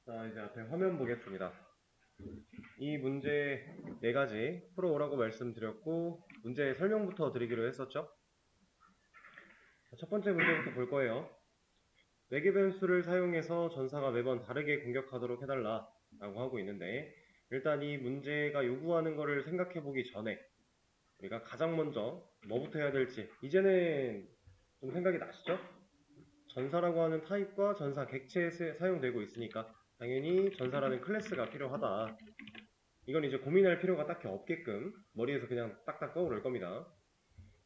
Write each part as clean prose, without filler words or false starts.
자, 이제 앞에 화면 보겠습니다. 이 문제 4가지 풀어오라고 말씀드렸고, 문제 설명부터 드리기로 했었죠? 첫 번째 문제부터 볼 거예요. 매개 변수를 사용해서 전사가 매번 다르게 공격하도록 해달라 라고 하고 있는데, 일단 이 문제가 요구하는 거를 생각해 보기 전에 우리가 가장 먼저 뭐부터 해야 될지 이제는 좀 생각이 나시죠? 전사라고 하는 타입과 전사 객체에 사용되고 있으니까 당연히 전사라는 클래스가 필요하다. 이건 이제 고민할 필요가 딱히 없게끔 머리에서 그냥 딱딱 떠오를 겁니다.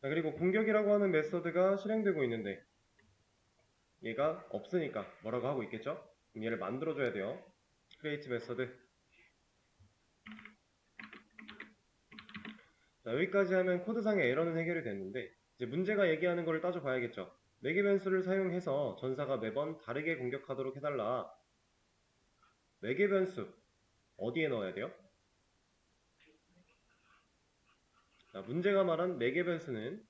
자, 그리고 공격이라고 하는 메서드가 실행되고 있는데 얘가 없으니까 뭐라고 하고 있겠죠? 그럼 얘를 만들어줘야 돼요. create 메서드. 자, 여기까지 하면 코드상의 에러는 해결이 됐는데 이제 문제가 얘기하는 거를 따져봐야겠죠. 매개 변수를 사용해서 전사가 매번 다르게 공격하도록 해달라. 매개 변수 어디에 넣어야 돼요? 자, 문제가 말한 매개 변수는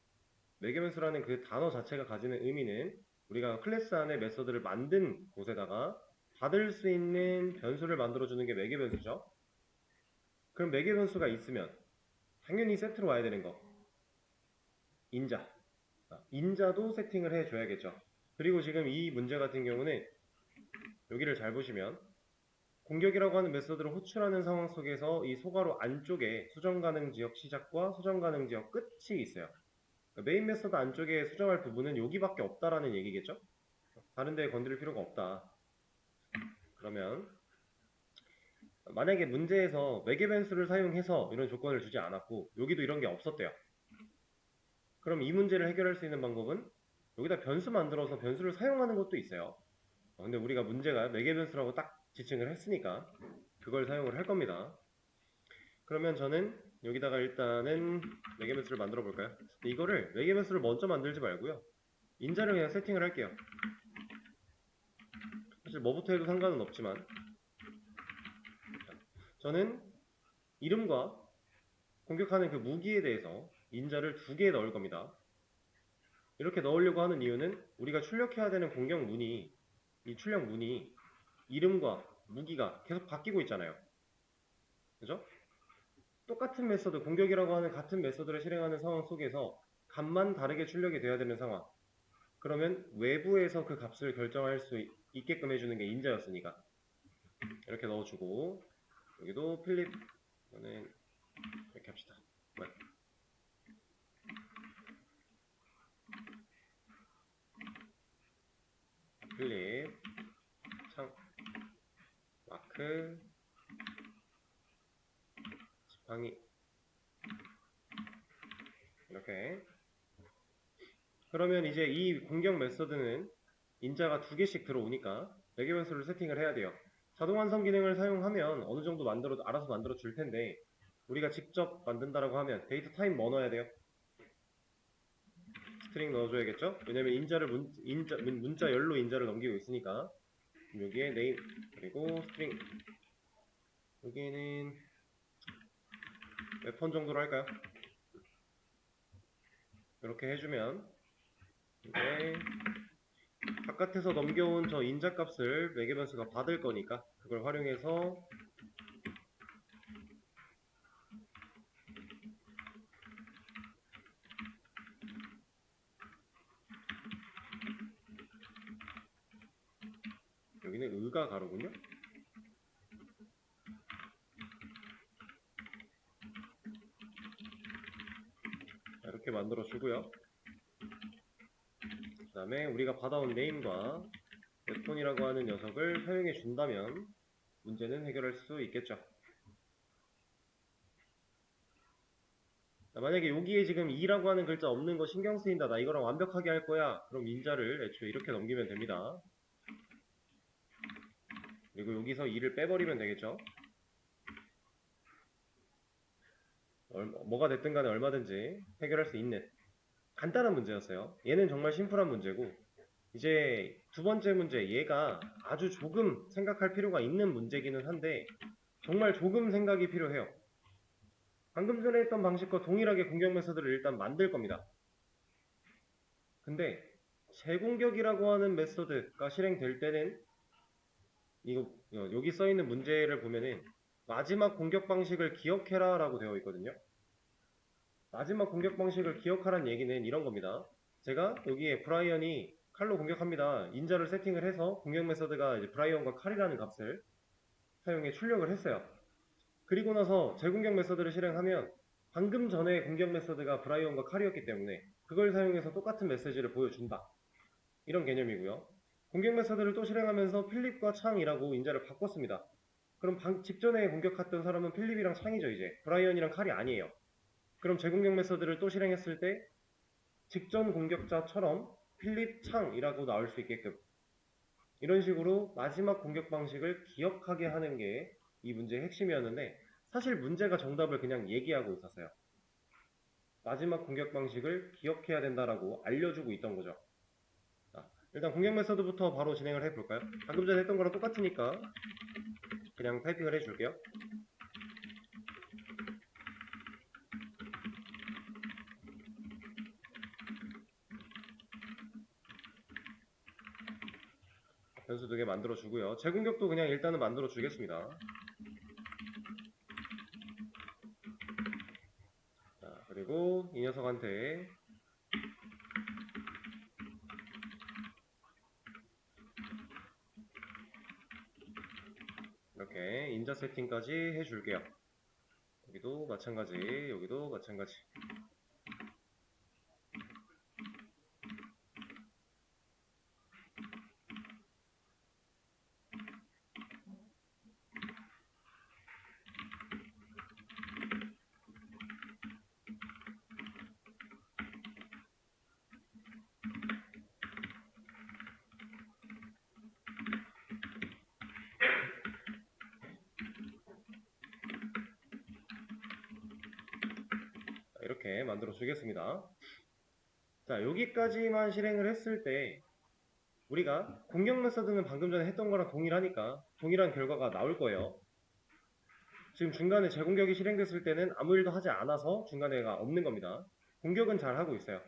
매개 변수라는 그 단어 자체가 가지는 의미는 우리가 클래스 안에 메서드를 만든 곳에다가 받을 수 있는 변수를 만들어주는 게 매개 변수죠. 그럼 매개 변수가 있으면 당연히 세트로 와야 되는 거. 인자. 인자도 세팅을 해줘야겠죠. 그리고 지금 이 문제 같은 경우는 여기를 잘 보시면 공격이라고 하는 메서드를 호출하는 상황 속에서 이 소괄호 안쪽에 수정 가능 지역 시작과 수정 가능 지역 끝이 있어요. 메인 메서드 안쪽에 수정할 부분은 여기밖에 없다라는 얘기겠죠? 다른 데에 건드릴 필요가 없다. 그러면 만약에 문제에서 매개 변수를 사용해서 이런 조건을 주지 않았고 여기도 이런 게 없었대요. 그럼 이 문제를 해결할 수 있는 방법은 여기다 변수 만들어서 변수를 사용하는 것도 있어요. 근데 우리가 문제가 매개 변수라고 딱 지칭을 했으니까 그걸 사용을 할 겁니다. 그러면 저는 여기다가 일단은 매개 변수를 만들어 볼까요? 이거를 매개 변수를 먼저 만들지 말고요. 인자를 그냥 세팅을 할게요. 사실 뭐부터 해도 상관은 없지만 저는 이름과 공격하는 그 무기에 대해서 인자를 2개 넣을 겁니다. 이렇게 넣으려고 하는 이유는 우리가 출력해야 되는 공격 문이 이 출력 문이 이름과 무기가 계속 바뀌고 있잖아요. 그죠? 똑같은 메서드, 공격이라고 하는 같은 메서드를 실행하는 상황 속에서 값만 다르게 출력이 돼야 되는 상황. 그러면 외부에서 그 값을 결정할 수 있게끔 해주는 게 인자였으니까 이렇게 넣어주고 여기도 필립 이거는 이렇게 합시다. 필립 창 마크 지팡이 이렇게. 그러면 이제 이 공격 메서드는 인자가 2개씩 들어오니까 매개 변수를 세팅을 해야 돼요. 자동 완성 기능을 사용하면 어느 정도 알아서 만들어 줄 텐데 우리가 직접 만든다라고 하면 데이터 타입 뭐 넣어야 돼요? 스트링 넣어줘야겠죠? 왜냐면 문자 열로 인자를 넘기고 있으니까. 여기에 네임 그리고 스트링, 여기는 웨폰 정도로 할까요? 이렇게 해주면 이제 바깥에서 넘겨온 저 인자 값을 매개 변수가 받을 거니까 그걸 활용해서 여기는 의가 가로군요. 이렇게 만들어 주고요. 그 다음에 우리가 받아온 네임과 웹폰이라고 하는 녀석을 사용해 준다면 문제는 해결할 수 있겠죠. 만약에 여기에 지금 2라고 하는 글자 없는 거 신경 쓰인다, 나 이거랑 완벽하게 할 거야, 그럼 인자를 애초에 이렇게 넘기면 됩니다. 그리고 여기서 2를 빼버리면 되겠죠. 뭐가 됐든 간에 얼마든지 해결할 수 있는 간단한 문제였어요. 얘는 정말 심플한 문제고, 이제 두 번째 문제, 얘가 아주 조금 생각할 필요가 있는 문제기는 한데 정말 조금 생각이 필요해요. 방금 전에 했던 방식과 동일하게 공격 메서드를 일단 만들 겁니다. 근데 재공격이라고 하는 메서드가 실행될 때는 여기 써 있는 문제를 보면은 마지막 공격 방식을 기억해라 라고 되어 있거든요. 마지막 공격 방식을 기억하라는 얘기는 이런 겁니다. 제가 여기에 브라이언이 칼로 공격합니다. 인자를 세팅을 해서 공격 메서드가 이제 브라이언과 칼이라는 값을 사용해 출력을 했어요. 그리고 나서 재공격 메서드를 실행하면 방금 전에 공격 메서드가 브라이언과 칼이었기 때문에 그걸 사용해서 똑같은 메시지를 보여준다. 이런 개념이고요. 공격 메서드를 또 실행하면서 필립과 창이라고 인자를 바꿨습니다. 그럼 직전에 공격했던 사람은 필립이랑 창이죠. 이제 브라이언이랑 칼이 아니에요. 그럼 재공격 메서드를 또 실행했을 때 직전 공격자처럼 필립 창이라고 나올 수 있게끔 이런 식으로 마지막 공격 방식을 기억하게 하는 게 이 문제의 핵심이었는데 사실 문제가 정답을 그냥 얘기하고 있었어요. 마지막 공격 방식을 기억해야 된다라고 알려주고 있던 거죠. 자, 일단 공격 메서드부터 바로 진행을 해볼까요? 방금 전에 했던 거랑 똑같으니까 그냥 타이핑을 해줄게요. 변수 2개 만들어 주고요. 재공격도 그냥 일단은 만들어 주겠습니다. 자, 그리고 이 녀석한테 이렇게 인자 세팅까지 해줄게요. 여기도 마찬가지, 여기도 마찬가지. 이렇게 만들어 주겠습니다. 자, 여기까지만 실행을 했을 때 우리가 공격 메서드는 방금 전에 했던 거랑 동일하니까 동일한 결과가 나올 거예요. 지금 중간에 재공격이 실행됐을 때는 아무 일도 하지 않아서 중간에가 없는 겁니다. 공격은 잘 하고 있어요.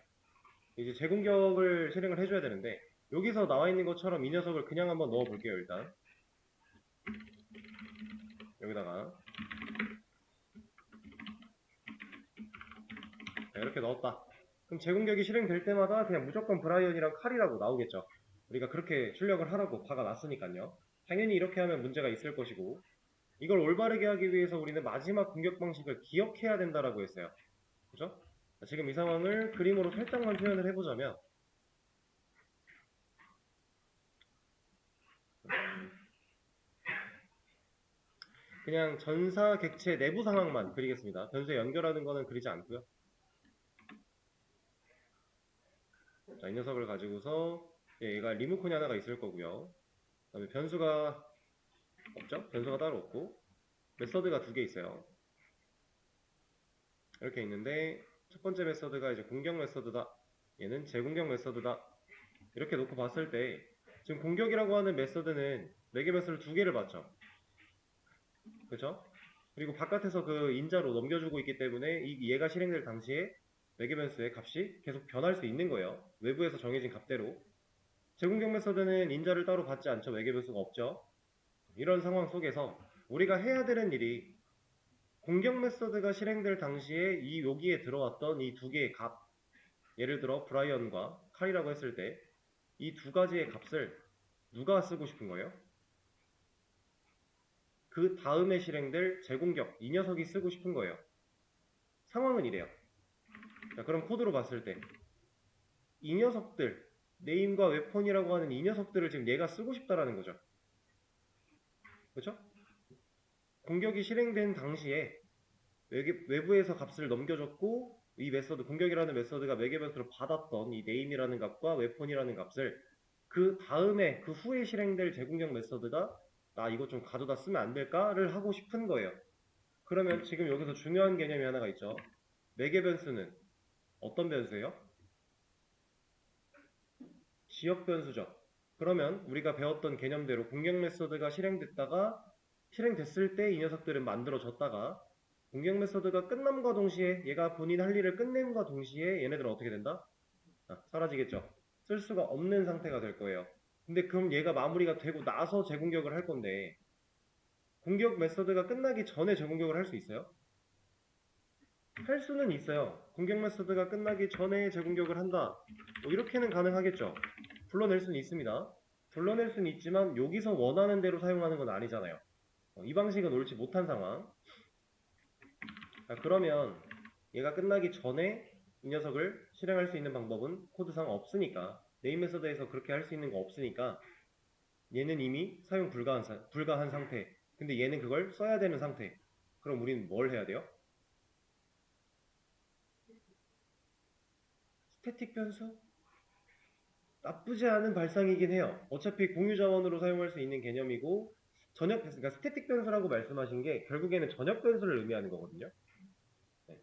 이제 재공격을 실행을 해줘야 되는데 여기서 나와 있는 것처럼 이 녀석을 그냥 한번 넣어 볼게요. 일단 여기다가 이렇게 넣었다. 그럼 재공격이 실행될 때마다 그냥 무조건 브라이언이랑 칼이라고 나오겠죠. 우리가 그렇게 출력을 하라고 박아놨으니까요. 당연히 이렇게 하면 문제가 있을 것이고 이걸 올바르게 하기 위해서 우리는 마지막 공격 방식을 기억해야 된다라고 했어요. 그죠? 지금 이 상황을 그림으로 살짝만 표현을 해보자면 그냥 전사 객체 내부 상황만 그리겠습니다. 변수에 연결하는 거는 그리지 않고요. 자, 이 녀석을 가지고서 얘가 리모컨이 하나가 있을 거고요. 그 다음에 변수가 없죠? 변수가 따로 없고 메서드가 2개 있어요. 이렇게 있는데 첫 번째 메서드가 이제 공격 메서드다. 얘는 재공격 메서드다. 이렇게 놓고 봤을 때 지금 공격이라고 하는 메서드는 매개 변수를 2개를 받죠. 그렇죠? 그리고 바깥에서 그 인자로 넘겨주고 있기 때문에 얘가 실행될 당시에 매개 변수의 값이 계속 변할 수 있는 거예요. 외부에서 정해진 값대로. 재공격 메서드는 인자를 따로 받지 않죠. 매개 변수가 없죠. 이런 상황 속에서 우리가 해야 되는 일이 공격 메서드가 실행될 당시에 여기에 들어왔던 이 2개의 값, 예를 들어 브라이언과 칼이라고 했을 때 이 2가지의 값을 누가 쓰고 싶은 거예요? 그 다음에 실행될 재공격, 이 녀석이 쓰고 싶은 거예요. 상황은 이래요. 자, 그럼 코드로 봤을 때 이 녀석들, 네임과 웨폰이라고 하는 이 녀석들을 지금 얘가 쓰고 싶다라는 거죠. 그렇죠? 공격이 실행된 당시에 외부에서 값을 넘겨줬고 이 메서드, 공격이라는 메서드가 매개 변수로 받았던 이 네임이라는 값과 웨폰이라는 값을 그 다음에 그 후에 실행될 재공격 메서드가 나 이거 좀 가져다 쓰면 안 될까를 하고 싶은 거예요. 그러면 지금 여기서 중요한 개념이 하나가 있죠. 매개 변수는 어떤 변수예요? 지역 변수죠. 그러면 우리가 배웠던 개념대로 공격 메서드가 실행됐을 때 이 녀석들은 만들어졌다가 공격 메서드가 끝남과 동시에 얘가 본인 할 일을 끝냄과 동시에 얘네들은 어떻게 된다? 사라지겠죠. 쓸 수가 없는 상태가 될 거예요. 근데 그럼 얘가 마무리가 되고 나서 재공격을 할 건데 공격 메서드가 끝나기 전에 재공격을 할 수 있어요? 할 수는 있어요. 공격 메서드가 끝나기 전에 재공격을 한다. 뭐 이렇게는 가능하겠죠. 불러낼 수는 있습니다. 불러낼 수는 있지만 여기서 원하는 대로 사용하는 건 아니잖아요. 이 방식은 옳지 못한 상황. 자, 그러면 얘가 끝나기 전에 이 녀석을 실행할 수 있는 방법은 코드상 없으니까, 네임 메서드에서 그렇게 할 수 있는 거 없으니까 얘는 이미 사용 불가한 상태. 근데 얘는 그걸 써야 되는 상태. 그럼 우리는 뭘 해야 돼요? 스태틱 변수? 나쁘지 않은 발상이긴 해요. 어차피 공유 자원으로 사용할 수 있는 개념이고, 그러니까 스태틱 변수라고 말씀하신 게 결국에는 전역 변수를 의미하는 거거든요. 네.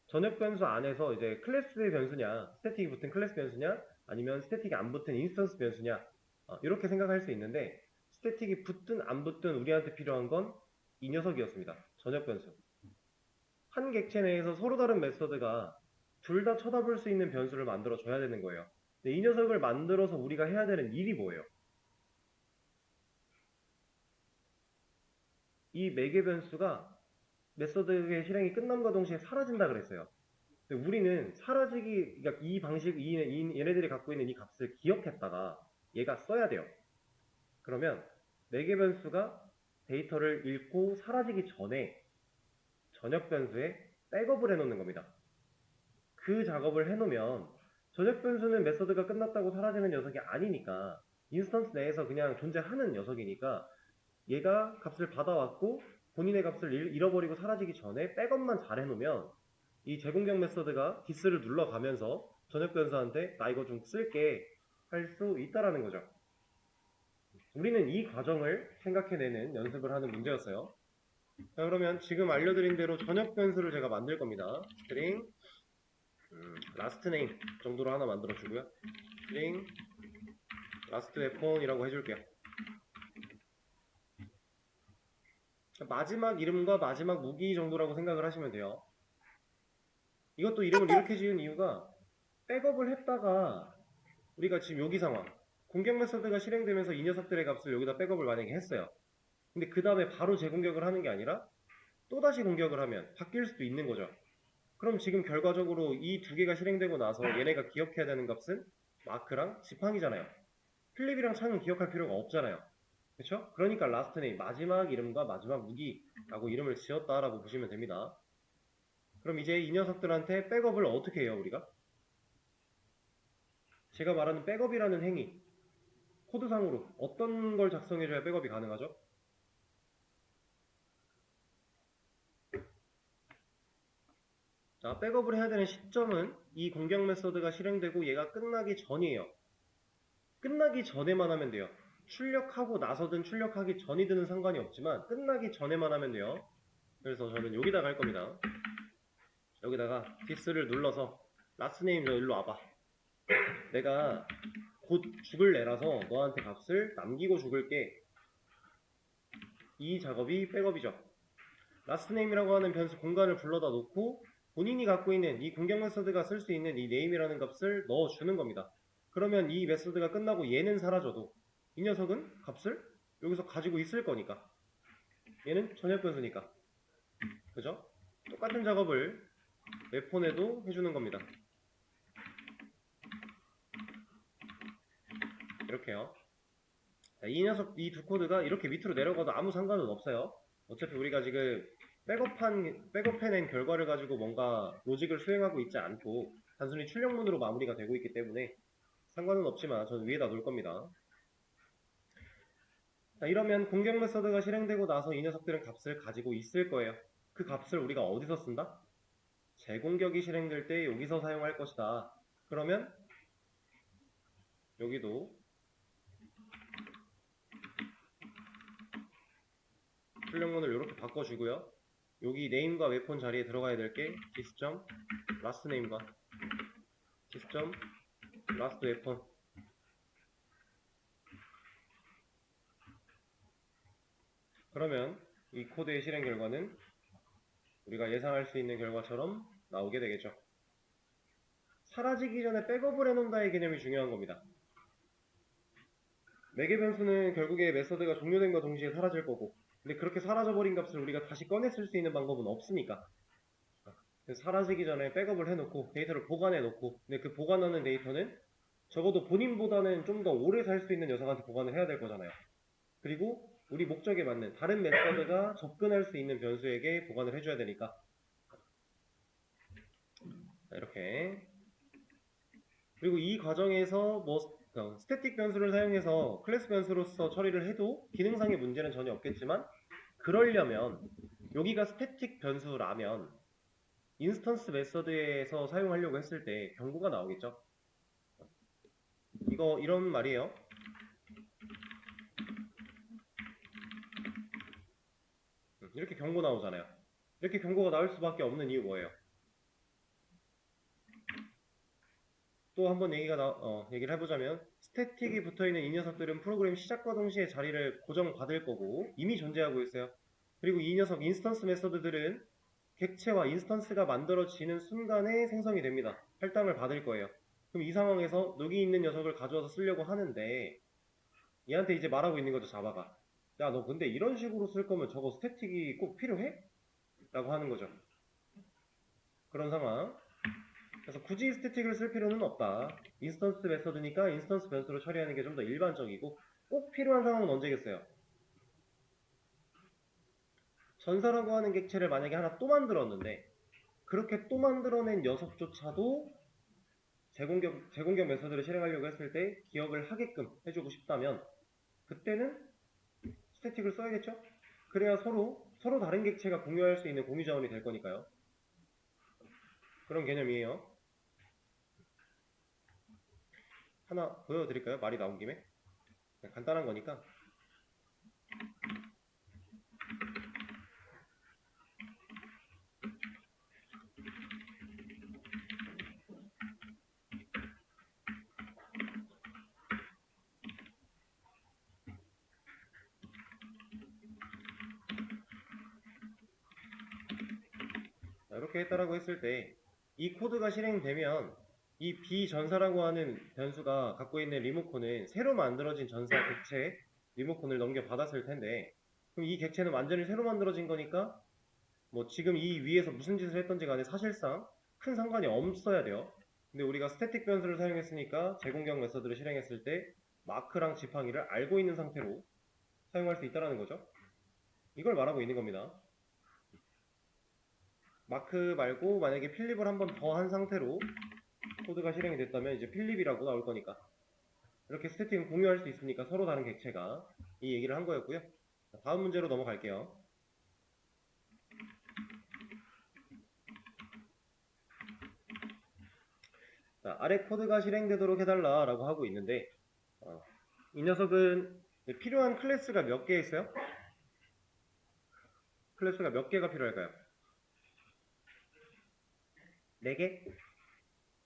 전역 변수 안에서 이제 클래스의 변수냐, 스태틱이 붙은 클래스 변수냐, 아니면 스태틱이 안 붙은 인스턴스 변수냐, 이렇게 생각할 수 있는데, 스태틱이 붙든 안 붙든 우리한테 필요한 건 이 녀석이었습니다. 전역 변수. 한 객체 내에서 서로 다른 메서드가 둘 다 쳐다볼 수 있는 변수를 만들어 줘야 되는 거예요. 근데 이 녀석을 만들어서 우리가 해야 되는 일이 뭐예요? 이 매개 변수가 메서드의 실행이 끝남과 동시에 사라진다 그랬어요. 근데 우리는 그러니까 이 방식, 얘네들이 갖고 있는 이 값을 기억했다가 얘가 써야 돼요. 그러면 매개 변수가 데이터를 읽고 사라지기 전에 전역 변수에 백업을 해놓는 겁니다. 그 작업을 해놓으면 전역 변수는 메서드가 끝났다고 사라지는 녀석이 아니니까 인스턴스 내에서 그냥 존재하는 녀석이니까 얘가 값을 받아왔고 본인의 값을 잃어버리고 사라지기 전에 백업만 잘 해놓으면 이 재공격 메서드가 디스를 눌러가면서 전역 변수한테 나 이거 좀 쓸게 할 수 있다라는 거죠. 우리는 이 과정을 생각해내는 연습을 하는 문제였어요. 자, 그러면 지금 알려드린 대로 전역 변수를 제가 만들 겁니다. 스트링 last name 정도로 하나 만들어 주고요. string last weapon이라고 해줄게요. 마지막 이름과 마지막 무기 정도라고 생각을 하시면 돼요. 이것도 이름을 이렇게 지은 이유가 백업을 했다가 우리가 지금 여기 상황 공격 메서드가 실행되면서 이 녀석들의 값을 여기다 백업을 만약에 했어요. 근데 그 다음에 바로 재공격을 하는 게 아니라 또다시 공격을 하면 바뀔 수도 있는 거죠. 그럼 지금 결과적으로 이 두 개가 실행되고 나서 얘네가 기억해야 되는 값은 마크랑 지팡이잖아요. 필립이랑 창은 기억할 필요가 없잖아요. 그쵸? 그러니까 라스트 네임, 마지막 이름과 마지막 무기라고 이름을 지었다라고 보시면 됩니다. 그럼 이제 이 녀석들한테 백업을 어떻게 해요, 우리가? 제가 말하는 백업이라는 행위, 코드상으로 어떤 걸 작성해줘야 백업이 가능하죠? 자, 백업을 해야 되는 시점은 이 공격 메서드가 실행되고 얘가 끝나기 전이에요. 끝나기 전에만 하면 돼요. 출력하고 나서든 출력하기 전이든 상관이 없지만 끝나기 전에만 하면 돼요. 그래서 저는 여기다가 할 겁니다. 여기다가 디스를 눌러서 라스트 네임 너 일로 와봐. 내가 곧 죽을 애라서 너한테 값을 남기고 죽을게. 이 작업이 백업이죠. 라스트 네임이라고 하는 변수 공간을 불러다 놓고 본인이 갖고 있는 이 공격 메서드가 쓸 수 있는 이 네임이라는 값을 넣어주는 겁니다. 그러면 이 메서드가 끝나고 얘는 사라져도 이 녀석은 값을 여기서 가지고 있을 거니까 얘는 전역 변수니까 그죠? 똑같은 작업을 웹폰에도 해주는 겁니다. 이렇게요. 이 녀석, 이 두 코드가 이렇게 밑으로 내려가도 아무 상관은 없어요. 어차피 우리가 지금 백업해낸 결과를 가지고 뭔가 로직을 수행하고 있지 않고 단순히 출력문으로 마무리가 되고 있기 때문에 상관은 없지만 저는 위에다 놓을 겁니다. 자, 이러면 공격 메서드가 실행되고 나서 이 녀석들은 값을 가지고 있을 거예요. 그 값을 우리가 어디서 쓴다? 재공격이 실행될 때 여기서 사용할 것이다. 그러면 여기도 출력문을 이렇게 바꿔주고요. 여기 네임과 웨폰 자리에 들어가야 될 게 디스.점 라스트 네임과 디스.점 라스트 웨폰. 그러면 이 코드의 실행 결과는 우리가 예상할 수 있는 결과처럼 나오게 되겠죠. 사라지기 전에 백업을 해놓는다의 개념이 중요한 겁니다. 매개 변수는 결국에 메서드가 종료된과 동시에 사라질 거고, 근데 그렇게 사라져버린 값을 우리가 다시 꺼내 쓸 수 있는 방법은 없으니까, 사라지기 전에 백업을 해놓고 데이터를 보관해놓고, 근데 그 보관하는 데이터는 적어도 본인보다는 좀 더 오래 살 수 있는 녀석한테 보관을 해야 될 거잖아요. 그리고 우리 목적에 맞는 다른 메서드가 접근할 수 있는 변수에게 보관을 해줘야 되니까, 이렇게. 그리고 이 과정에서 스태틱 변수를 사용해서 클래스 변수로서 처리를 해도 기능상의 문제는 전혀 없겠지만, 그러려면 여기가 스태틱 변수라면 인스턴스 메서드에서 사용하려고 했을 때 경고가 나오겠죠. 이런 말이에요. 이렇게 경고 나오잖아요. 이렇게 경고가 나올 수밖에 없는 이유 뭐예요? 또 한번 얘기를 해보자면, 스태틱이 붙어있는 이 녀석들은 프로그램 시작과 동시에 자리를 고정받을 거고 이미 존재하고 있어요. 그리고 이 녀석 인스턴스 메서드들은 객체와 인스턴스가 만들어지는 순간에 생성이 됩니다. 할당을 받을 거예요. 그럼 이 상황에서 여기 있는 녀석을 가져와서 쓰려고 하는데, 얘한테 이제 말하고 있는 거죠, 자바가. 야, 너 근데 이런 식으로 쓸 거면 저거 스태틱이 꼭 필요해? 라고 하는 거죠. 그런 상황. 그래서 굳이 스태틱을 쓸 필요는 없다. 인스턴스 메서드니까 인스턴스 변수로 처리하는 게 좀 더 일반적이고, 꼭 필요한 상황은 언제겠어요? 전사라고 하는 객체를 만약에 하나 또 만들었는데, 그렇게 또 만들어낸 녀석조차도 제공격 메서드를 실행하려고 했을 때 기억을 하게끔 해주고 싶다면, 그때는 스태틱을 써야겠죠? 그래야 서로 다른 객체가 공유할 수 있는 공유 자원이 될 거니까요. 그런 개념이에요. 하나 보여드릴까요? 말이 나온 김에. 간단한 거니까. 이렇게 했다라고 했을 때 이 코드가 실행되면 이 비전사라고 하는 변수가 갖고 있는 리모컨은 새로 만들어진 전사 객체 리모컨을 넘겨받았을 텐데, 그럼 이 객체는 완전히 새로 만들어진 거니까 뭐 지금 이 위에서 무슨 짓을 했던지 간에 사실상 큰 상관이 없어야 돼요. 근데 우리가 스태틱 변수를 사용했으니까 제공격 메서드를 실행했을 때 마크랑 지팡이를 알고 있는 상태로 사용할 수 있다는 거죠. 이걸 말하고 있는 겁니다. 마크 말고 만약에 필립을 한 번 더 한 상태로 코드가 실행이 됐다면 이제 필립이라고 나올 거니까, 이렇게 스태틱은 공유할 수 있으니까 서로 다른 객체가, 이 얘기를 한 거였고요. 다음 문제로 넘어갈게요. 자, 아래 코드가 실행되도록 해달라 라고 하고 있는데, 이 녀석은 필요한 클래스가 몇 개 있어요? 클래스가 몇 개가 필요할까요? 4개?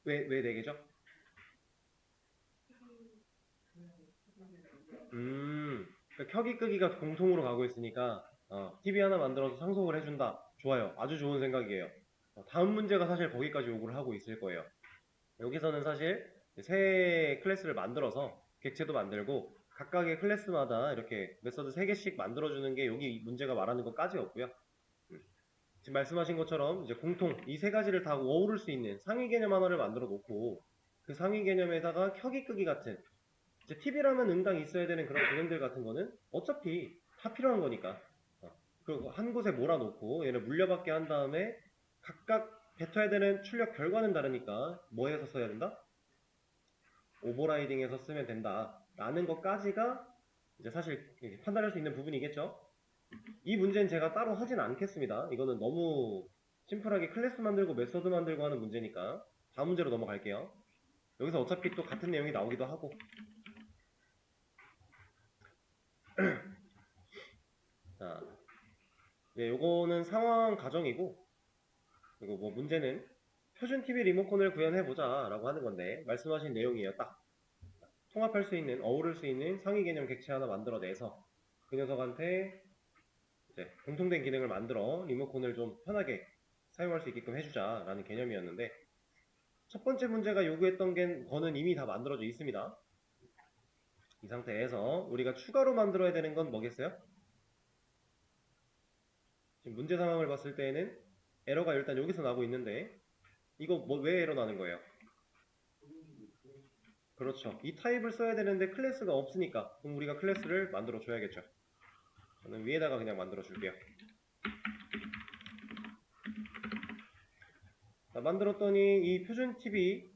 왜 4개죠? 그러니까 켜기 끄기가 공통으로 가고 있으니까 TV 하나 만들어서 상속을 해준다. 좋아요. 아주 좋은 생각이에요. 다음 문제가 사실 거기까지 요구를 하고 있을 거예요. 여기서는 사실 새 클래스를 만들어서 객체도 만들고 각각의 클래스마다 이렇게 메서드 3개씩 만들어주는 게 여기 문제가 말하는 것까지였고요. 지금 말씀하신 것처럼 이제 공통 이 3가지를 다 어우를 수 있는 상위 개념 하나를 만들어 놓고, 그 상위 개념에다가 켜기 끄기 같은, 이제 TV라면 응당 있어야 되는 그런 개념들 같은 거는 어차피 다 필요한 거니까, 그리고 한 곳에 몰아놓고 얘를 물려받게 한 다음에 각각 뱉어야 되는 출력 결과는 다르니까 뭐 해서 써야 된다? 오버라이딩해서 쓰면 된다 라는 것까지가 이제 사실 판단할 수 있는 부분이겠죠. 이 문제는 제가 따로 하진 않겠습니다. 이거는 너무 심플하게 클래스 만들고 메서드 만들고 하는 문제니까 다음 문제로 넘어갈게요. 여기서 어차피 또 같은 내용이 나오기도 하고. 자, 요거는 상황 가정이고, 그리고 뭐 문제는 표준 TV 리모컨을 구현해보자 라고 하는 건데, 말씀하신 내용이에요. 딱 통합할 수 있는, 어우를 수 있는 상위 개념 객체 하나 만들어내서 그 녀석한테 이제 공통된 기능을 만들어 리모컨을 좀 편하게 사용할 수 있게끔 해주자 라는 개념이었는데, 첫 번째 문제가 요구했던 거는 이미 다 만들어져 있습니다. 이 상태에서 우리가 추가로 만들어야 되는 건 뭐겠어요? 지금 문제 상황을 봤을 때에는 에러가 일단 여기서 나고 있는데 이거 뭐 왜 에러 나는 거예요? 그렇죠. 이 타입을 써야 되는데 클래스가 없으니까 그럼 우리가 클래스를 만들어 줘야겠죠. 저는 위에다가 그냥 만들어 줄게요. 자, 만들었더니 이 표준 TV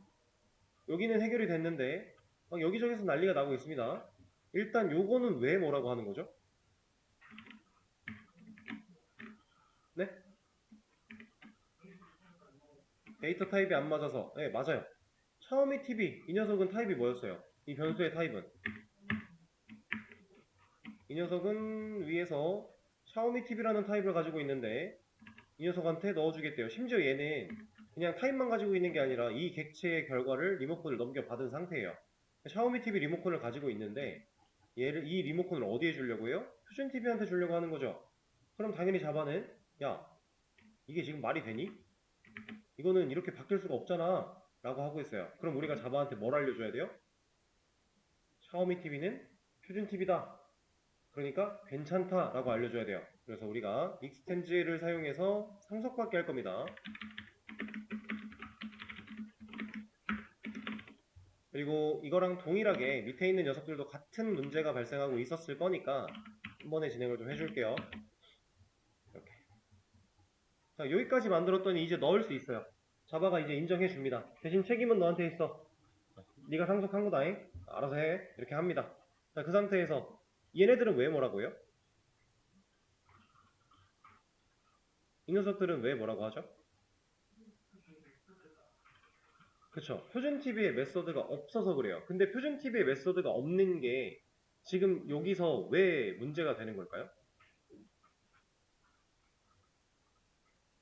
여기는 해결이 됐는데 막 여기저기서 난리가 나고 있습니다. 일단 요거는 왜 뭐라고 하는 거죠? 네? 데이터 타입이 안 맞아서. 네, 맞아요. 샤오미 TV 이 녀석은 타입이 뭐였어요? 이 변수의 타입은 이 녀석은 위에서 샤오미 TV라는 타입을 가지고 있는데 이 녀석한테 넣어주겠대요. 심지어 얘는 그냥 타입만 가지고 있는 게 아니라 이 객체의 결과를 리모컨을 넘겨받은 상태예요. 샤오미 TV 리모컨을 가지고 있는데 이 리모컨을 어디에 주려고 해요? 표준 TV한테 주려고 하는 거죠. 그럼 당연히 자바는 야 이게 지금 말이 되니? 이거는 이렇게 바뀔 수가 없잖아 라고 하고 있어요. 그럼 우리가 자바한테 뭘 알려줘야 돼요? 샤오미 TV는 표준 TV다. 그러니까 괜찮다 라고 알려줘야 돼요. 그래서 우리가 익스텐즈를 사용해서 상속받게 할 겁니다. 그리고 이거랑 동일하게 밑에 있는 녀석들도 같은 문제가 발생하고 있었을 거니까 한 번에 진행을 좀 해줄게요. 이렇게. 자, 여기까지 만들었더니 이제 넣을 수 있어요. 자바가 이제 인정해 줍니다. 대신 책임은 너한테 있어. 네가 상속한 거다잉. 알아서 해. 이렇게 합니다. 자, 그 상태에서 얘네들은 왜 뭐라고 해요? 이 녀석들은 왜 뭐라고 하죠? 그쵸. 표준TV에 메소드가 없어서 그래요. 근데 표준TV에 메소드가 없는 게 지금 여기서 왜 문제가 되는 걸까요?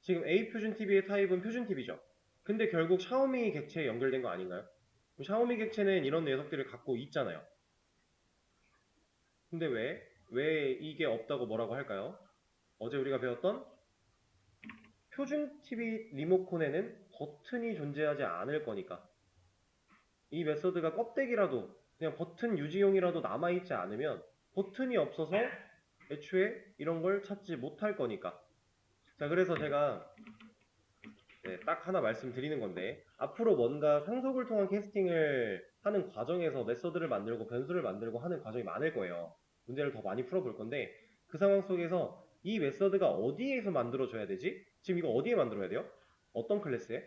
지금 A 표준TV의 타입은 표준TV죠. 근데 결국 샤오미 객체에 연결된 거 아닌가요? 샤오미 객체는 이런 녀석들을 갖고 있잖아요. 근데 왜 이게 없다고 뭐라고 할까요? 어제 우리가 배웠던 표준 TV 리모컨에는 버튼이 존재하지 않을 거니까 이 메서드가 껍데기라도 그냥 버튼 유지용이라도 남아있지 않으면 버튼이 없어서 애초에 이런 걸 찾지 못할 거니까. 자, 그래서 제가 딱 하나 말씀드리는 건데 앞으로 뭔가 상속을 통한 캐스팅을 하는 과정에서 메서드를 만들고 변수를 만들고 하는 과정이 많을 거예요. 문제를 더 많이 풀어볼 건데 그 상황 속에서 이 메서드가 어디에서 만들어줘야 되지? 지금 이거 어디에 만들어야 돼요? 어떤 클래스에?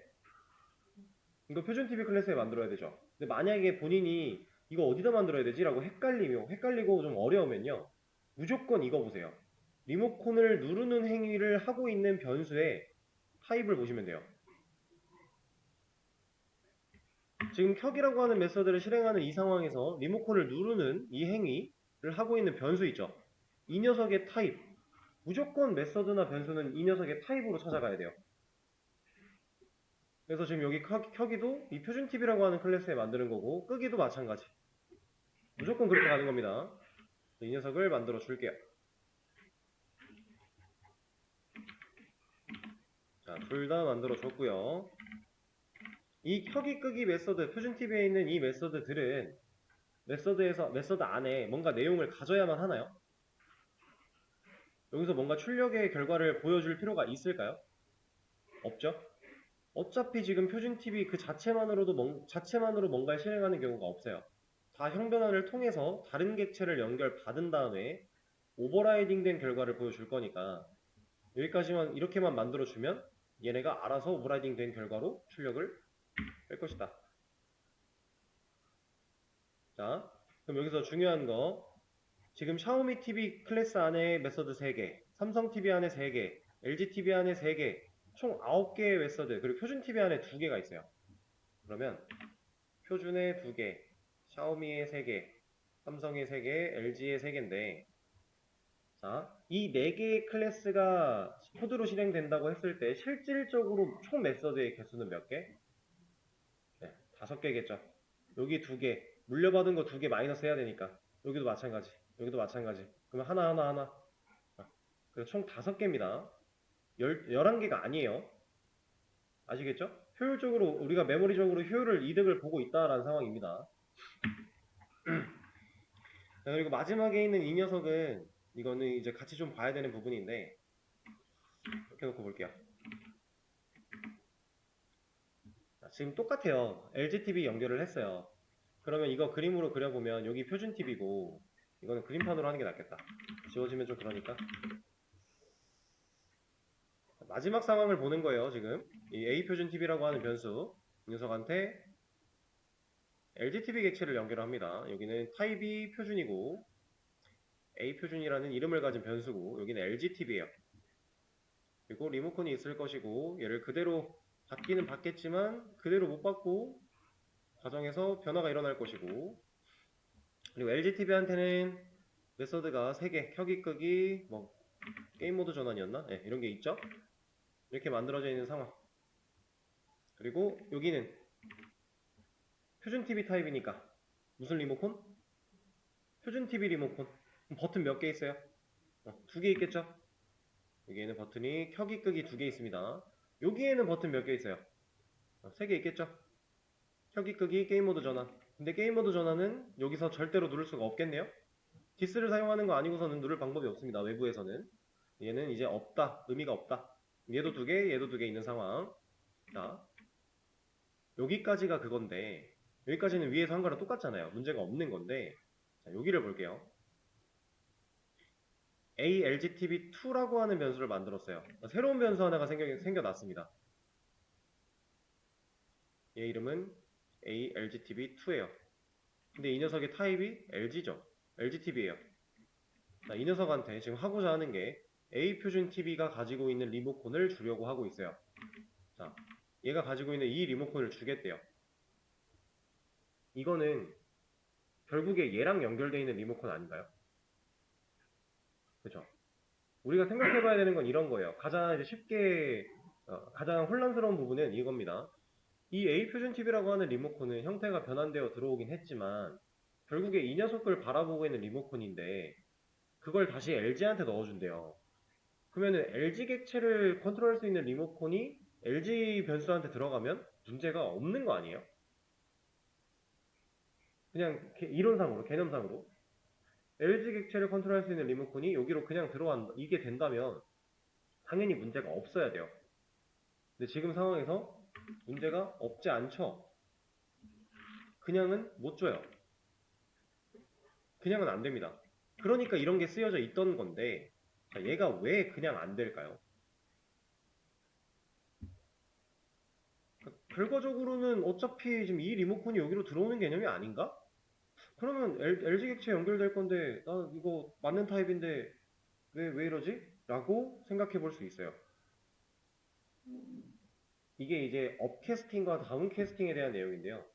이거 표준 TV 클래스에 만들어야 되죠. 근데 만약에 본인이 이거 어디다 만들어야 되지? 라고 헷갈리고 좀 어려우면요. 무조건 이거 보세요. 리모컨을 누르는 행위를 하고 있는 변수의 타입을 보시면 돼요. 지금 켜기라고 하는 메서드를 실행하는 이 상황에서 리모컨을 누르는 이 행위를 하고 있는 변수 있죠. 이 녀석의 타입. 무조건 메서드나 변수는 이 녀석의 타입으로 찾아가야 돼요. 그래서 지금 여기 켜기도 이 표준 TV라고 하는 클래스에 만드는 거고 끄기도 마찬가지. 무조건 그렇게 가는 겁니다. 이 녀석을 만들어 줄게요. 자, 둘 다 만들어 줬고요. 이 켜기 끄기 메서드, 표준 TV에 있는 이 메서드들은 메서드 안에 뭔가 내용을 가져야만 하나요? 여기서 뭔가 출력의 결과를 보여줄 필요가 있을까요? 없죠? 어차피 지금 표준 TV 그 자체만으로 뭔가를 실행하는 경우가 없어요. 다 형변환을 통해서 다른 객체를 연결받은 다음에 오버라이딩 된 결과를 보여줄 거니까 여기까지만 이렇게만 만들어주면 얘네가 알아서 오버라이딩 된 결과로 출력을 뺄 것이다. 자, 그럼 여기서 중요한 거 지금 샤오미 TV 클래스 안에 메서드 3개, 삼성 TV 안에 3개, LG TV 안에 3개, 총 9개의 메서드, 그리고 표준 TV 안에 2개가 있어요. 그러면 표준에 2개, 샤오미에 3개, 삼성에 3개, LG에 3개인데 자, 이 4개의 클래스가 코드로 실행된다고 했을 때 실질적으로 총 메서드의 개수는 몇 개? 네, 5개겠죠. 여기 2개, 물려받은 거 2개 마이너스 해야 되니까 여기도 마찬가지, 여기도 마찬가지. 그러면 하나. 그래서 총 5개입니다. 11개가 아니에요. 아시겠죠? 효율적으로 우리가 메모리적으로 효율을 이득을 보고 있다라는 상황입니다. 자, 그리고 마지막에 있는 이 녀석은 이거는 이제 같이 좀 봐야 되는 부분인데 이렇게 놓고 볼게요. 자, 지금 똑같아요. LGTV 연결을 했어요. 그러면 이거 그림으로 그려보면 여기 표준 TV고 이거는 그림판으로 하는 게 낫겠다. 지워지면 좀 그러니까. 마지막 상황을 보는 거예요. 지금 이 A 표준 TV라고 하는 변수 이 녀석한테 LGTV 객체를 연결합니다. 여기는 타입이 표준이고 A 표준이라는 이름을 가진 변수고 여기는 LGTV예요. 그리고 리모컨이 있을 것이고 얘를 그대로 받기는 받겠지만 그대로 못 받고 과정에서 변화가 일어날 것이고 그리고 LGTV한테는 메서드가 3개 켜기 끄기 뭐 게임 모드 전환이었나? 네, 이런 게 있죠. 이렇게 만들어져 있는 상황. 그리고 여기는 표준 TV 타입이니까 무슨 리모컨? 표준 TV 리모컨. 버튼 몇 개 있어요? 2개 있겠죠? 여기에는 버튼이 켜기 끄기 2개 있습니다. 여기에는 버튼 몇 개 있어요? 3개 있겠죠? 켜기 끄기 게임 모드 전환. 근데 게임 모드 전환은 여기서 절대로 누를 수가 없겠네요? 디스를 사용하는 거 아니고서는 누를 방법이 없습니다. 외부에서는. 얘는 이제 없다. 의미가 없다. 얘도 2개, 얘도 2개 있는 상황. 자, 여기까지가 그건데 여기까지는 위에서 한 거랑 똑같잖아요. 문제가 없는 건데 자, 여기를 볼게요. ALGTV2라고 하는 변수를 만들었어요. 새로운 변수 하나가 생겨났습니다. 얘 이름은 ALGTV2예요. 근데 이 녀석의 타입이 LG죠. LGTV예요. 이 녀석한테 지금 하고자 하는 게 A 표준 TV가 가지고 있는 리모컨을 주려고 하고 있어요. 자, 얘가 가지고 있는 이 리모컨을 주겠대요. 이거는 결국에 얘랑 연결되어 있는 리모컨 아닌가요? 그죠? 우리가 생각해봐야 되는 건 이런 거예요. 가장 이제 쉽게 가장 혼란스러운 부분은 이겁니다. 이 A 표준 TV라고 하는 리모컨은 형태가 변환되어 들어오긴 했지만 결국에 이 녀석을 바라보고 있는 리모컨인데 그걸 다시 LG한테 넣어준대요. 그러면은 LG 객체를 컨트롤할 수 있는 리모컨이 LG 변수한테 들어가면 문제가 없는 거 아니에요? 그냥 이론상으로, 개념상으로 LG 객체를 컨트롤할 수 있는 리모컨이 여기로 그냥 들어간다. 이게 된다면 당연히 문제가 없어야 돼요. 근데 지금 상황에서 문제가 없지 않죠. 그냥은 못 줘요. 그냥은 안 됩니다. 그러니까 이런 게 쓰여져 있던 건데 자, 얘가 왜 그냥 안 될까요? 결과적으로는 어차피 지금 이 리모컨이 여기로 들어오는 개념이 아닌가? 그러면 LG 객체 연결될 건데 나 이거 맞는 타입인데 왜 이러지? 라고 생각해 볼 수 있어요. 이게 이제 업캐스팅과 다운캐스팅에 대한 내용인데요.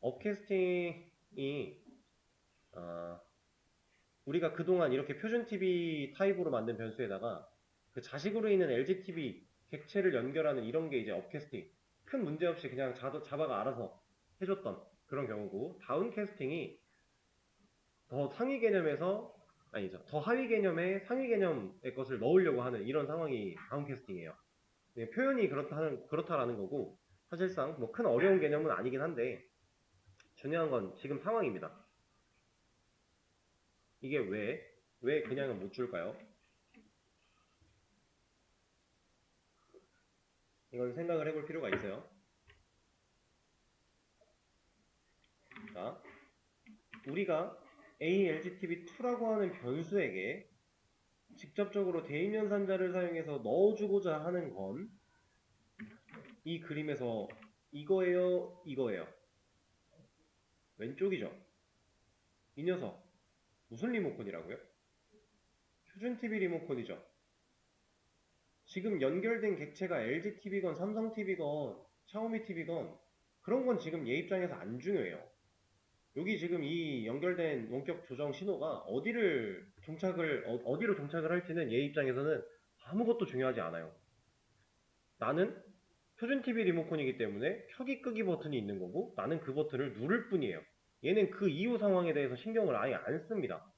업캐스팅이 우리가 그동안 이렇게 표준 TV 타입으로 만든 변수에다가 그 자식으로 있는 LGTV 객체를 연결하는 이런 게 이제 업캐스팅. 큰 문제 없이 그냥 자바가 알아서 해줬던 그런 경우고 다운캐스팅이 더 상위 개념에서 아니죠. 더 하위 개념에 상위 개념의 것을 넣으려고 하는 이런 상황이 다운캐스팅이에요. 표현이 그렇다라는 거고 사실상 뭐 큰 어려운 개념은 아니긴 한데 중요한 건 지금 상황입니다. 이게 왜 그냥은 못 줄까요? 이건 생각을 해볼 필요가 있어요. 자, 우리가 ALGTV2라고 하는 변수에게 직접적으로 대입연산자를 사용해서 넣어주고자 하는 건 이 그림에서 이거예요, 이거예요. 왼쪽이죠. 이 녀석 무슨 리모컨이라고요? 표준 TV 리모컨이죠. 지금 연결된 객체가 LG TV건 삼성 TV건 샤오미 TV건 그런 건 지금 얘 입장에서 안 중요해요. 여기 지금 이 연결된 원격 조정 신호가 어디로 종착을 할지는 얘 입장에서는 아무것도 중요하지 않아요. 나는 표준 TV 리모컨이기 때문에 켜기 끄기 버튼이 있는 거고 나는 그 버튼을 누를 뿐이에요. 얘는 그 이후 상황에 대해서 신경을 아예 안 씁니다.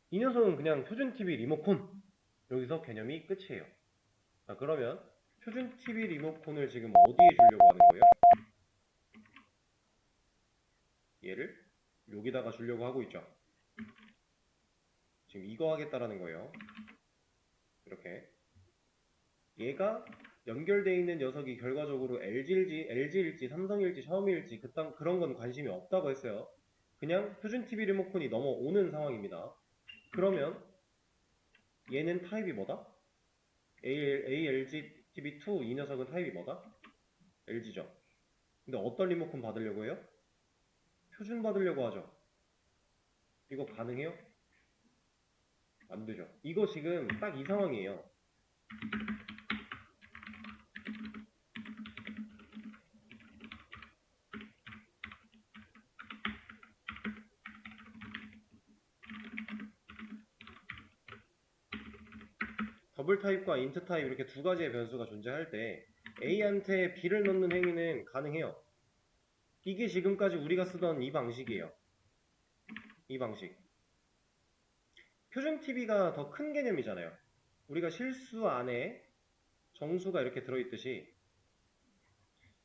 이 녀석은 그냥 표준 TV 리모컨 여기서 개념이 끝이에요. 자, 그러면 표준 TV 리모컨을 지금 어디에 주려고 하는 거예요? 얘를 여기다가 주려고 하고 있죠. 지금 이거 하겠다라는 거예요. 이렇게 얘가 연결되어 있는 녀석이 결과적으로 LG일지 삼성일지 샤오미일지 그런 건 관심이 없다고 했어요. 그냥 표준 TV 리모컨이 넘어오는 상황입니다. 그러면 얘는 타입이 뭐다? ALG TV2 이 녀석은 타입이 뭐다? LG죠. 근데 어떤 리모컨 받으려고 해요? 표준 받으려고 하죠. 이거 가능해요? 안 되죠. 이거 지금 딱 이 상황이에요. 더블 타입과 인트 타입 이렇게 두 가지의 변수가 존재할 때 A한테 B를 넣는 행위는 가능해요. 이게 지금까지 우리가 쓰던 이 방식이에요. 이 방식. 표준 TV가 더 큰 개념이잖아요. 우리가 실수 안에 정수가 이렇게 들어있듯이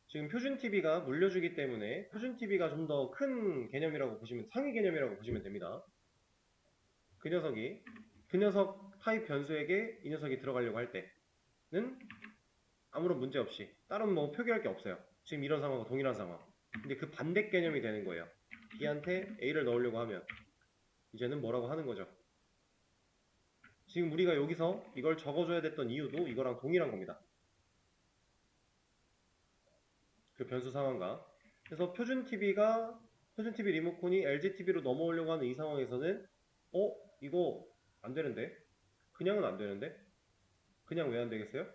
지금 표준 TV가 물려주기 때문에 표준 TV가 좀 더 큰 개념이라고 보시면 상위 개념이라고 보시면 됩니다. 그 녀석 타입 변수에게 이 녀석이 들어가려고 할 때는 아무런 문제 없이 다른 뭐 표기할 게 없어요. 지금 이런 상황과 동일한 상황. 근데 그 반대 개념이 되는 거예요. B한테 A를 넣으려고 하면 이제는 뭐라고 하는 거죠. 지금 우리가 여기서 이걸 적어줘야 됐던 이유도 이거랑 동일한 겁니다. 그 변수 상황과. 그래서 표준 TV 리모컨이 LG TV로 넘어오려고 하는 이 상황에서는 이거 안 되는데? 그냥은 안 되는데? 그냥 왜 안 되겠어요?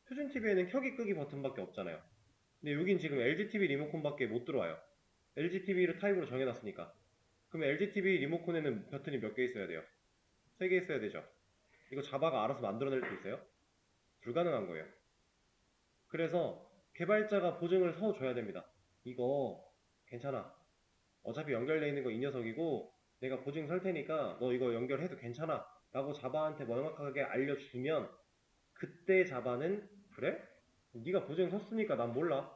표준 TV에는 켜기 끄기 버튼밖에 없잖아요. 근데 여긴 지금 LG TV 리모컨밖에 못 들어와요. LG TV를 타입으로 정해놨으니까. 그럼 LG TV 리모컨에는 버튼이 몇 개 있어야 돼요? 3개 있어야 되죠. 이거 자바가 알아서 만들어낼 수 있어요? 불가능한 거예요. 그래서 개발자가 보증을 서줘야 됩니다. 이거 괜찮아. 어차피 연결되어 있는 거 이 녀석이고 내가 보증 설 테니까 너 이거 연결해도 괜찮아 라고 자바한테 명확하게 알려주면 그때 자바는 그래? 네가 보증 섰으니까 난 몰라.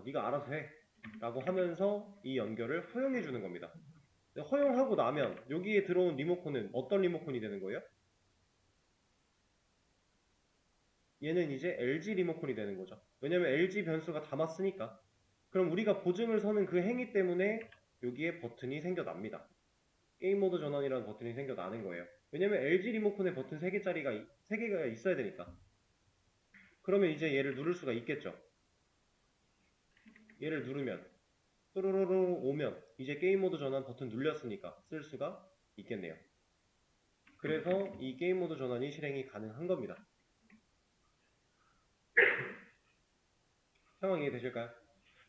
네가 알아서 해 라고 하면서 이 연결을 허용해 주는 겁니다. 허용하고 나면 여기에 들어온 리모컨은 어떤 리모컨이 되는 거예요? 얘는 이제 LG 리모컨이 되는 거죠. 왜냐면 LG 변수가 담았으니까. 그럼 우리가 보증을 서는 그 행위 때문에 여기에 버튼이 생겨납니다. 게임 모드 전환이라는 버튼이 생겨나는 거예요. 왜냐면 LG 리모컨에 버튼 3개가 있어야 되니까. 그러면 이제 얘를 누를 수가 있겠죠. 얘를 누르면 또로로로 오면 이제 게임 모드 전환 버튼 눌렸으니까 쓸 수가 있겠네요. 그래서 이 게임 모드 전환이 실행이 가능한 겁니다. 상황 이해되실까요?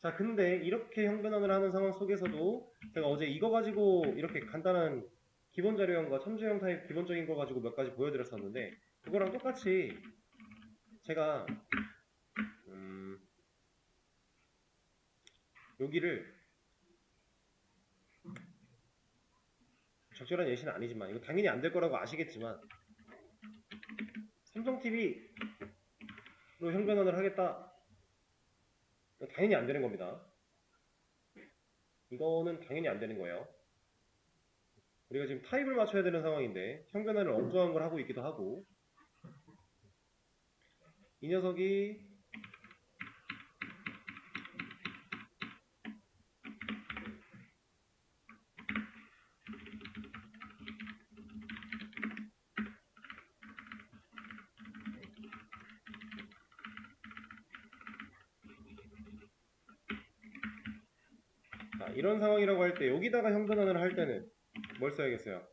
자, 근데 이렇게 형변환을 하는 상황 속에서도 제가 어제 이거 가지고 이렇게 간단한 기본 자료형과 첨주형 타입 기본적인 거 가지고 몇 가지 보여드렸었는데 그거랑 똑같이 제가 여기를 적절한 예시는 아니지만 이거 당연히 안 될 거라고 아시겠지만 삼성 TV로 형변환을 하겠다. 당연히 안 되는 겁니다. 이거는 당연히 안 되는 거예요. 우리가 지금 타입을 맞춰야 되는 상황인데 형변환을 엉뚱한 걸 하고 있기도 하고 이 녀석이 자, 이런 상황이라고 할 때 여기다가 형변환을 할 때는 뭘 써야겠어요?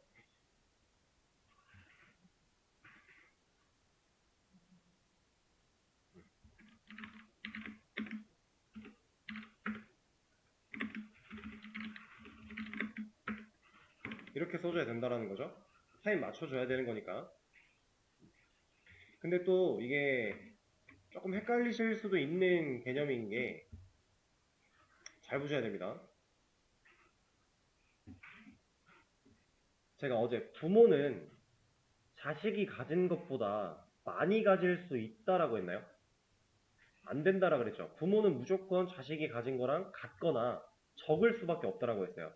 이렇게 써줘야 된다라는 거죠. 타입 맞춰줘야 되는 거니까. 근데 또 이게 조금 헷갈리실 수도 있는 개념인 게 잘 보셔야 됩니다. 제가 어제 부모는 자식이 가진 것보다 많이 가질 수 있다라고 했나요? 안 된다라 그랬죠. 부모는 무조건 자식이 가진 거랑 같거나 적을 수밖에 없다라고 했어요.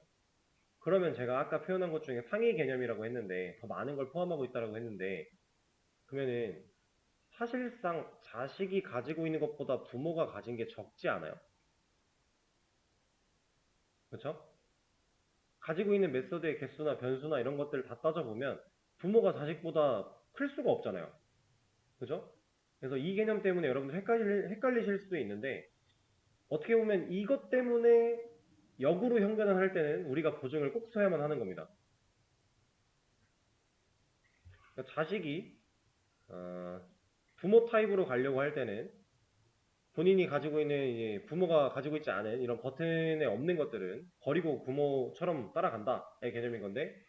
그러면 제가 아까 표현한 것 중에 상위 개념이라고 했는데 더 많은 걸 포함하고 있다라고 했는데 그러면은 사실상 자식이 가지고 있는 것보다 부모가 가진 게 적지 않아요? 그렇죠? 가지고 있는 메소드의 개수나 변수나 이런 것들을 다 따져보면 부모가 자식보다 클 수가 없잖아요. 그죠? 그래서 이 개념 때문에 여러분들 헷갈리실 수도 있는데 어떻게 보면 이것 때문에 역으로 형변을 할 때는 우리가 보증을 꼭 써야만 하는 겁니다. 그러니까 자식이 부모 타입으로 가려고 할 때는 본인이 가지고 있는 이제 부모가 가지고 있지 않은 이런 버튼에 없는 것들은 버리고 부모처럼 따라간다의 개념인 건데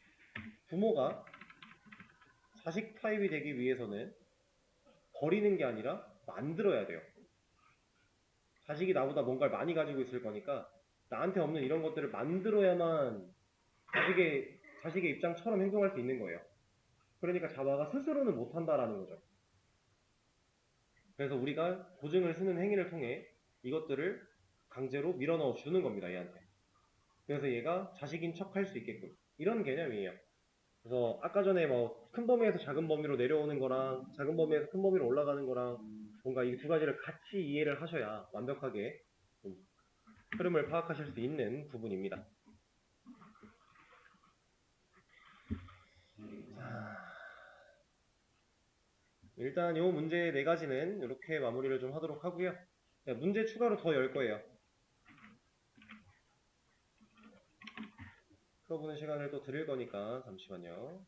부모가 자식 타입이 되기 위해서는 버리는 게 아니라 만들어야 돼요. 자식이 나보다 뭔가를 많이 가지고 있을 거니까 나한테 없는 이런 것들을 만들어야만 자식의 입장처럼 행동할 수 있는 거예요. 그러니까 자바가 스스로는 못한다라는 거죠. 그래서 우리가 보증을 쓰는 행위를 통해 이것들을 강제로 밀어넣어 주는 겁니다, 얘한테. 그래서 얘가 자식인 척 할 수 있게끔. 이런 개념이에요. 그래서 아까 전에 뭐 큰 범위에서 작은 범위로 내려오는 거랑 작은 범위에서 큰 범위로 올라가는 거랑 뭔가 이 두 가지를 같이 이해를 하셔야 완벽하게 좀 흐름을 파악하실 수 있는 부분입니다. 일단 이 문제 네 가지는 이렇게 마무리를 좀 하도록 하고요. 문제 추가로 더 열 거예요. 풀어보는 시간을 또 드릴 거니까 잠시만요.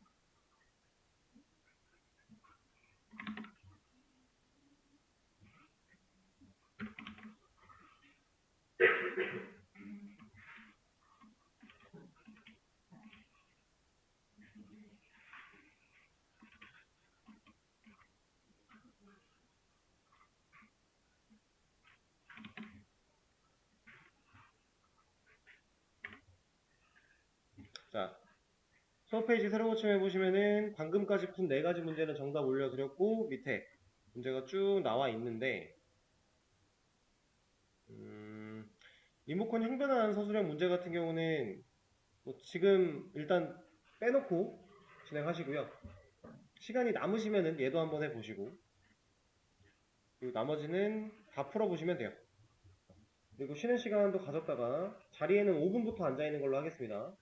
자, 수업 페이지 새로 고침해 보시면은 방금까지 푼 네 가지 문제는 정답 올려드렸고 밑에 문제가 쭉 나와 있는데 리모컨 형변한 서술형 문제 같은 경우는 뭐 지금 일단 빼놓고 진행하시고요. 시간이 남으시면은 얘도 한번 해보시고 그리고 나머지는 다 풀어보시면 돼요. 그리고 쉬는 시간도 가졌다가 자리에는 5분부터 앉아있는 걸로 하겠습니다.